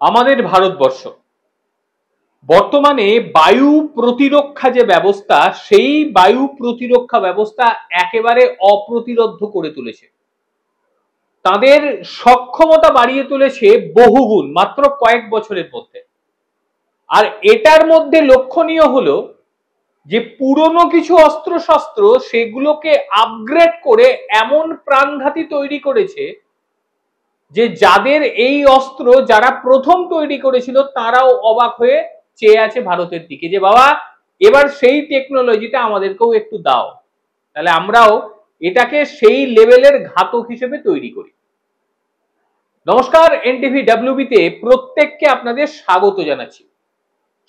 আমাদের ভারতবর্ষ বর্তমানে বায়ু প্রতিরক্ষা যে ব্যবস্থা, সেই বায়ু প্রতিরক্ষা ব্যবস্থা একেবারে অপ্রতিরোধ্য করে তুলেছে। তাদের সক্ষমতা বাড়িয়ে তুলেছে বহুগুণ মাত্র কয়েক বছরের মধ্যে। আর এটার মধ্যে লক্ষণীয় হলো যে পুরনো কিছু অস্ত্র শস্ত্র সেগুলোকে আপগ্রেড করে এমন প্রাণঘাতী তৈরি করেছে যে যাদের এই অস্ত্র যারা প্রথম তৈরি করেছিল তারাও অবাক হয়ে চেয়ে আছে ভারতের দিকে, যে বাবা এবার সেই টেকনোলজিটা আমাদেরকেও একটু দাও, তাহলে আমরাও এটাকে সেই লেভেলের ঘাতক হিসেবে তৈরি করি। নমস্কার, এনটিভি ডাব্লিউবি তে প্রত্যেককে আপনাদের স্বাগত জানাচ্ছি।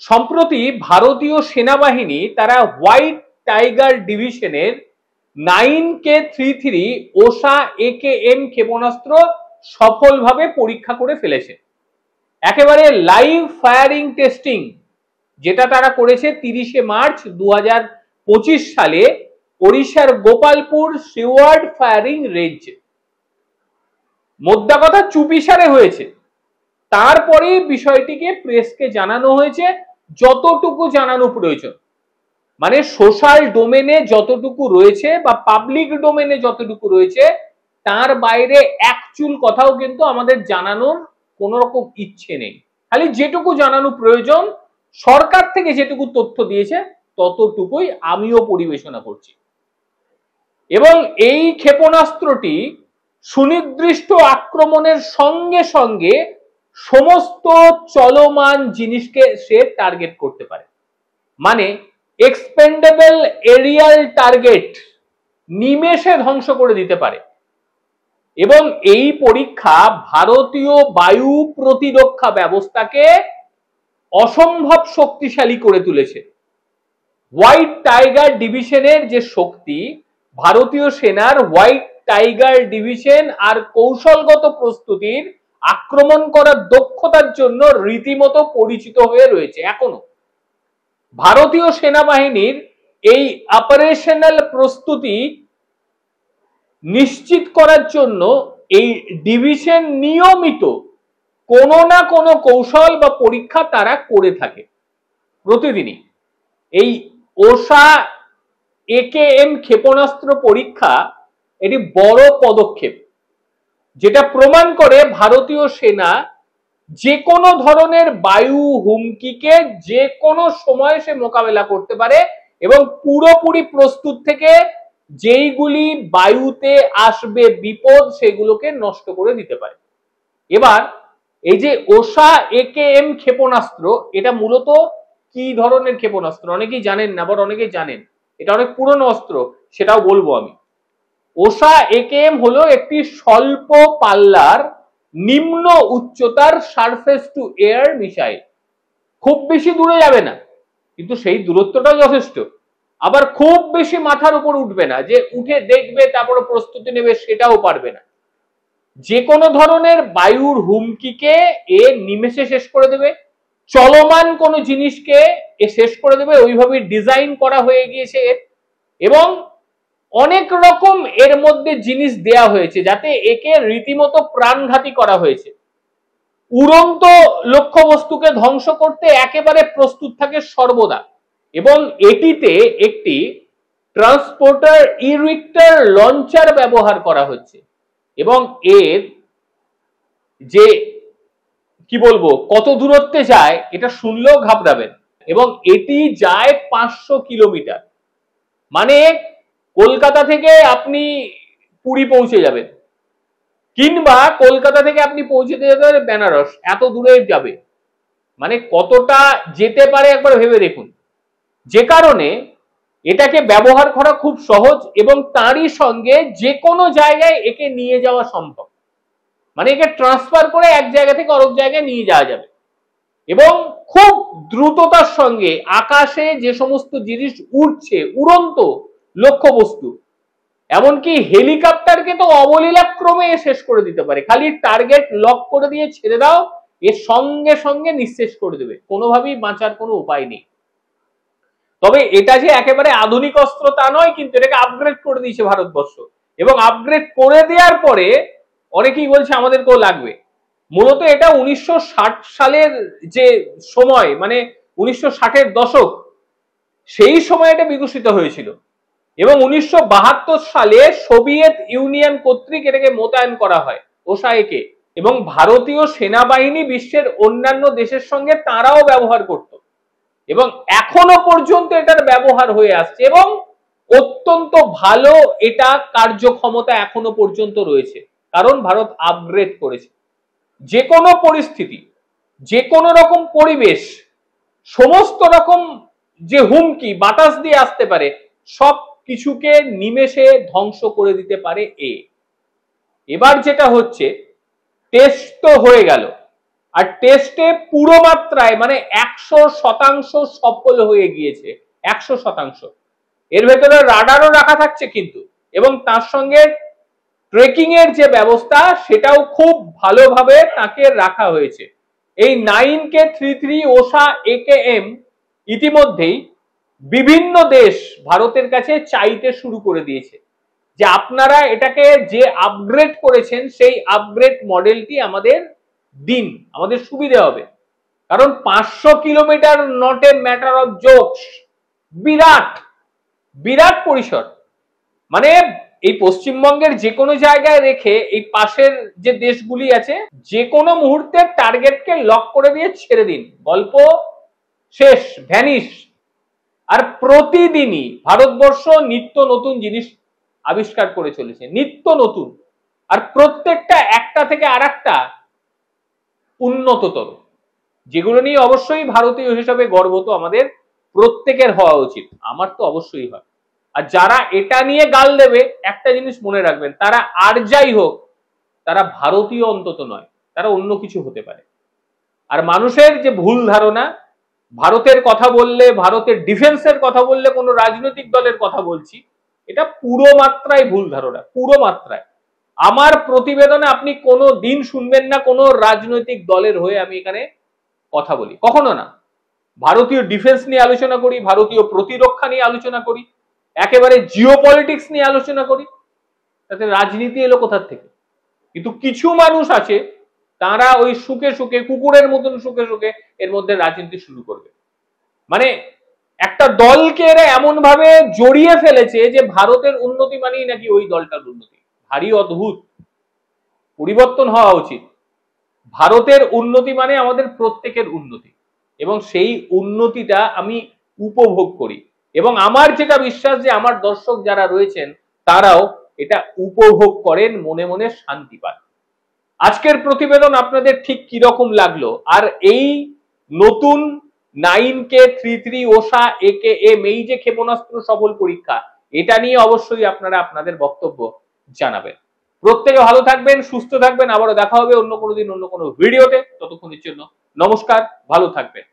সম্প্রতি ভারতীয় সেনাবাহিনী তারা হোয়াইট টাইগার ডিভিশনের 9K33 ওসা AKM ক্ষেপণাস্ত্র সফলভাবে পরীক্ষা করে ফেলেছে। একেবারে লাইভ ফায়ারিং টেস্টিং যেটা তারা করেছে 30শে মার্চ 2025 সালে ওড়িশার গোপালপুর সিওয়ার্ড ফায়ারিং রেঞ্জে। মোদ্দা কথা চুপিসারে হয়েছে। তারপরে বিষয়টিকে প্রেসকে জানানো হয়েছে যতটুকু জানানো প্রয়োজন, মানে সোশ্যাল ডোমেনে যতটুকু রয়েছে বা পাবলিক ডোমেনে যতটুকু রয়েছে তার বাইরে এক চুল কথাও কিন্তু আমাদের জানানোর কোন রকম ইচ্ছে নেই। খালি যেটুকু জানানো প্রয়োজন সরকার থেকে যেটুকু তথ্য দিয়েছে ততটুকুই আমিও পরিবেশনা করছি। এবং এই ক্ষেপণাস্ত্রটি সুনির্দিষ্ট আক্রমণের সঙ্গে সঙ্গে সমস্ত চলমান জিনিসকে সে টার্গেট করতে পারে, মানে এক্সপেন্ডেবল এরিয়াল টার্গেট নিমেষে ধ্বংস করে দিতে পারে। এবং এই পরীক্ষা ভারতীয় বায়ু প্রতিরক্ষা ব্যবস্থাকে অসম্ভব শক্তিশালী করে তুলেছে। হোয়াইট টাইগার ডিভিশনের যে শক্তি, ভারতীয় সেনার হোয়াইট টাইগার ডিভিশন আর কৌশলগত প্রস্তুতির আক্রমণ করার দক্ষতার জন্য রীতিমতো পরিচিত হয়ে রয়েছে। এখনো ভারতীয় সেনাবাহিনীর এই অপারেশনাল প্রস্তুতি নিশ্চিত করার জন্য এই ডিভিশন নিয়মিত কোনো না কোনো কৌশল বা পরীক্ষা তারা করে থাকে প্রতিদিনই। এই ওসা AKM ক্ষেপণাস্ত্র পরীক্ষা এটি বড় পদক্ষেপ, যেটা প্রমাণ করে ভারতীয় সেনা যে কোনো ধরনের বায়ু হুমকিকে যে কোনো সময় সে মোকাবেলা করতে পারে এবং পুরোপুরি প্রস্তুত থেকে যেইগুলি বায়ুতে আসবে বিপদ সেগুলোকে নষ্ট করে দিতে পারে। এবার এই যে ওসা AKM ক্ষেপণাস্ত্র, এটা মূলত কি ধরনের ক্ষেপণাস্ত্র অনেকেই জানেন না, আবার অনেকেই জানেন। এটা অনেক পুরনো অস্ত্র, সেটাও বলবো আমি। ওসা AKM হলো একটি স্বল্প পাল্লার নিম্ন উচ্চতার সারফেস টু এয়ার মিসাইল। খুব বেশি দূরে যাবে না, কিন্তু সেই দূরত্বটাও যথেষ্ট। আবার খুব বেশি মাথার উপর উঠবে না, যে উঠে দেখবে তারপরে প্রস্তুতি নেবে, সেটাও পারবে না। যে কোনো ধরনের বায়ুর হুমকিকে এ নিমেষে শেষ করে দেবে, চলমান কোনো জিনিসকে এ শেষ করে দেবে। ওইভাবে ডিজাইন করা হয়ে গিয়েছে এর, এবং অনেক রকম এর মধ্যে জিনিস দেয়া হয়েছে যাতে একে রীতিমতো প্রাণঘাতী করা হয়েছে। উড়ন্ত লক্ষ্যবস্তুকে ধ্বংস করতে একেবারে প্রস্তুত থাকে সর্বদা। এবং এটিতে একটি ট্রান্সপোর্টার ইরিক্টর লঞ্চার ব্যবহার করা হচ্ছে। এবং এর যে কি বলবো কত দূরত্বে যায় এটা শুনলেও ঘাবড়াবেন। এবং এটি যায় 500 কিলোমিটার, মানে কলকাতা থেকে আপনি পুরী পৌঁছে যাবেন, কিংবা কলকাতা থেকে আপনি পৌঁছে যাবেন বেনারস, এত দূরে যাবে। মানে কতটা যেতে পারে একবার ভেবে দেখুন। যে কারণে এটাকে ব্যবহার করা খুব সহজ এবং তারই সঙ্গে যে কোনো জায়গায় একে নিয়ে যাওয়া সম্ভব। মানে একে ট্রান্সফার করে এক জায়গা থেকে আরেক জায়গায় নিয়ে যাওয়া যাবে এবং খুব দ্রুততার সঙ্গে আকাশে যে সমস্ত জিনিস উড়ছে, উড়ন্ত লক্ষ্যবস্তু, এমনকি হেলিকপ্টারকে তো অবলীলাক্রমে শেষ করে দিতে পারে। খালি টার্গেট লক করে দিয়ে ছেড়ে দাও, এর সঙ্গে সঙ্গে নিঃশেষ করে দেবে, কোনোভাবেই বাঁচার কোনো উপায় নেই। তবে এটা যে একেবারে আধুনিক অস্ত্র তা নয়, কিন্তু এটাকে আপগ্রেড করে দিয়েছে ভারতবর্ষ। এবং আপগ্রেড করে দেওয়ার পরে অনেকেই বলছে আমাদেরকেও লাগবে। মূলত এটা 1960 সালের যে সময়, মানে 1960-এর দশক, সেই সময় এটা বিকশিত হয়েছিল এবং 1972 সালে সোভিয়েত ইউনিয়ন কর্তৃক এটাকে মোতায়েন করা হয় ওসাএকে, এবং ভারতীয় সেনাবাহিনী বিশ্বের অন্যান্য দেশের সঙ্গে তারাও ব্যবহার করত এবং এখনো পর্যন্ত এটার ব্যবহার হয়ে আসছে এবং অত্যন্ত ভালো এটা কার্যক্ষমতা এখনো পর্যন্ত রয়েছে, কারণ ভারত আপগ্রেড করেছে। যে কোনো পরিস্থিতি, যে কোনো রকম পরিবেশ, সমস্ত রকম যে হুমকি বাতাস দিয়ে আসতে পারে, সব কিছুকে নিমেষে ধ্বংস করে দিতে পারে এবার যেটা হচ্ছে, টেস্ট তো হয়ে গেল, আর টেস্টে পুরো মাত্রায় মানে 100% সফল হয়ে গিয়েছে, 100%। এর ভেতরে রাডারও রাখা থাকছে কিন্তু, এবং তার সঙ্গে ট্রেকিং এর যে ব্যবস্থা সেটাও খুব ভালোভাবে তাকে রাখা হয়েছে। এই 9K33 ওসা AKM ইতিমধ্যেই বিভিন্ন দেশ ভারতের কাছে চাইতে শুরু করে দিয়েছে যে আপনারা এটাকে যে আপগ্রেড করেছেন সেই আপগ্রেড মডেলটি আমাদের দিন, আমাদের সুবিধা হবে। কারণ 500 kilometre not a matter of jokes, বিরাট বিরাট পরিসর। মানে এই পশ্চিমবঙ্গের যে কোনো জায়গায় রেখে এই পাশের যে দেশগুলি আছে, যে কোনো মুহূর্তে টার্গেটকে লক করে দিয়ে ছেড়ে দিন, গল্প শেষ, ভ্যানিশ। আর প্রতিদিনই ভারতবর্ষ নিত্য নতুন জিনিস আবিষ্কার করে চলেছে, নিত্য নতুন, আর প্রত্যেকটা একটা থেকে আরেকটা উন্নততর, যেগুলো নিয়ে অবশ্যই ভারতীয় হিসাবে গর্ব তো আমাদের প্রত্যেকের হওয়া উচিত, আমার তো অবশ্যই হয়। আর যারা এটা নিয়ে গাল দেবে, একটা জিনিস মনে রাখবেন, তারা আর যাই হোক, তারা ভারতীয় অন্তত নয়, তারা অন্য কিছু হতে পারে। আর মানুষের যে ভুল ধারণা, ভারতের কথা বললে, ভারতের ডিফেন্সের কথা বললে কোনো রাজনৈতিক দলের কথা বলছি, এটা পুরো মাত্রায় ভুল ধারণা, পুরো মাত্রায়। আমার প্রতিবেদনে আপনি কোনো দিন শুনবেন না কোনো রাজনৈতিক দলের হয়ে আমি এখানে কথা বলি, কখনো না। ভারতীয় ডিফেন্স নিয়ে আলোচনা করি, ভারতীয় প্রতিরক্ষা নিয়ে আলোচনা করি, একেবারে জিও পলিটিক্স নিয়ে আলোচনা করি, তাতে রাজনীতি এলো কোথার থেকে? কিন্তু কিছু মানুষ আছে, তারা ওই সুখে সুখে, কুকুরের মতন সুখে সুখে এর মধ্যে রাজনীতি শুরু করবে। মানে একটা দলকে এরা এমন ভাবে জড়িয়ে ফেলেছে যে ভারতের উন্নতি মানেই নাকি ওই দলটার উন্নতি। ভারী অদ্ভুত, পরিবর্তন হওয়া উচিত। ভারতের উন্নতি মানে আমাদের প্রত্যেকের উন্নতি, এবং সেই উন্নতিটা আমি উপভোগ করি, এবং আমার যেটা বিশ্বাস যে আমার দর্শক যারা রয়েছেন তারাও এটা উপভোগ করেন, মনে মনে শান্তি পান। আজকের প্রতিবেদন আপনাদের ঠিক কিরকম লাগলো, আর এই নতুন 9K33 ওসা AKM এই যে ক্ষেপণাস্ত্র সফল পরীক্ষা, এটা নিয়ে অবশ্যই আপনারা আপনাদের বক্তব্য জানাবেন। প্রত্যেকে ভালো থাকবেন, সুস্থ থাকবেন, আবারও দেখা হবে অন্য কোনো দিন অন্য কোনো ভিডিওতে। ততক্ষণের জন্য নমস্কার, ভালো থাকবেন।